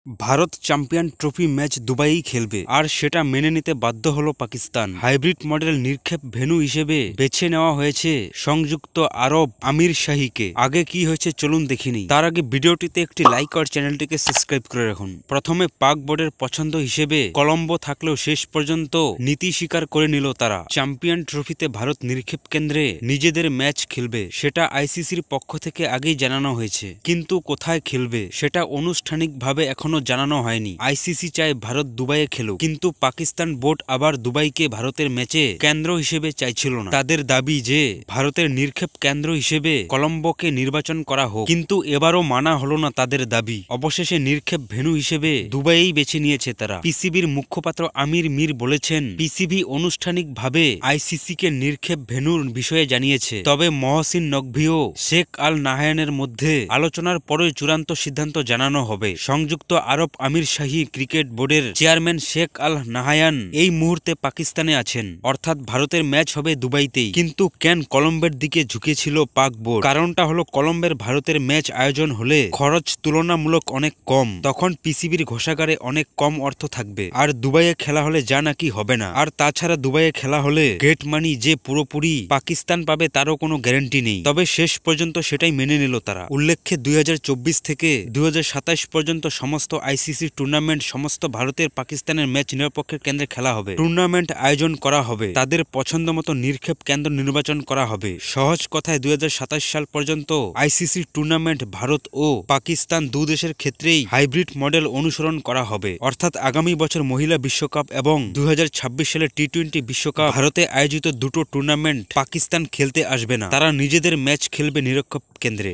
Bharat champion trophy match দুবাইই খেলবে, আর সেটা মেনে নিতে বাধ্য হলো পাকিস্তান। হাইব্রিড মডেল নিক্ষেপ ভেন্যু হিসেবে বেছে নেওয়া হয়েছে সংযুক্ত আরব আমির শাহীকে। আগে কি হয়েছে চলুন দেখিনি। তার আগে ভিডিওটিতে একটি লাইক আর চ্যানেলটিকে সাবস্ক্রাইব করে রাখুন। প্রথমে পাক বোর্ডের পছন্দ হিসেবে কলম্বো থাকলেও শেষ পর্যন্ত নীতি স্বীকার করে নিল তারা। চ্যাম্পিয়ন ট্রফিতে ভারত নিক্ষেপ কেন্দ্রে নিজেদের ম্যাচ খেলবে, সেটা আইসিসির পক্ষ থেকে আগেই জানানো হয়েছে, কিন্তু কোথায় খেলবে সেটা আনুষ্ঠানিকভাবে এখনো জানানো হয়নি। আইসিসি চায় ভারত দুবাইয়ে খেলুক, কিন্তু পাকিস্তান বোর্ড আবার দুবাইকে ভারতের ম্যাচে কেন্দ্র হিসেবে চাইছিল না। তাদের দাবি যে ভারতের নিক্ষেপ কেন্দ্র হিসেবে কলম্বোকে নির্বাচন করা হোক, কিন্তু এবারও মানা হলো না তাদের দাবি। অবশেষে নিক্ষেপ ভেন্যু হিসেবে দুবাইই বেছে নিয়েছে তারা। পিসিবির মুখপাত্র আমির মির বলেছেন, পিসিবি আনুষ্ঠানিকভাবে আইসিসি কে নিক্ষেপ ভেন্যুর বিষয়ে জানিয়েছে, তবে মহসিন নকভি ও শেখ আল নাহায়ানের মধ্যে আলোচনার পরে চূড়ান্ত সিদ্ধান্ত জানানো হবে। সংযুক্ত আরব আমির শাহী ক্রিকেট বোর্ডের চেয়ারম্যান শেখ আল নাহায়ান এই মুহূর্তে পাকিস্তানে আছেন, অর্থাৎ ভারতের ম্যাচ হবে দুবাইতেই। কিন্তু কেন কলম্বের দিকে ঝুঁকেছিল পাক বোর্ড? কারণটা হলো কলম্বের ভারতের ম্যাচ আয়োজন হলে খরচ তুলনামূলক অনেক কম, তখন পিসিবির ঘোষাগারে অনেক কম অর্থ থাকবে। আর দুবাইয়ে খেলা হলে যা নাকি হবে না। আর তাছাড়া দুবাইয়ে খেলা হলে গেট মানি যে পুরোপুরি পাকিস্তান পাবে তারও কোনো গ্যারান্টি নেই। তবে শেষ পর্যন্ত সেটাই মেনে নিল তারা। উল্লেখ্যে 2024 থেকে 2027 পর্যন্ত সমস্ত আইসিসি টুর্নামেন্ট সমস্ত ভারতের পাকিস্তানের ম্যাচ নিরপেক্ষের কেন্দ্রে খেলা হবে। টুর্নামেন্ট আয়োজন করা হবে, তাদের পছন্দ মতো নিক্ষেপ কেন্দ্র নির্বাচন করা হবে। সহজ কথায় 2027 সাল পর্যন্ত আইসিসি টুর্নামেন্ট ভারত ও পাকিস্তান দু দেশের ক্ষেত্রেই হাইব্রিড মডেল অনুসরণ করা হবে। অর্থাৎ আগামী বছর মহিলা বিশ্বকাপ এবং 2026 সালে টি-20 বিশ্বকাপ ভারতে আয়োজিত দুটো টুর্নামেন্ট পাকিস্তান খেলতে আসবে না, তারা নিজেদের ম্যাচ খেলবে নিরপেক্ষ কেন্দ্রে।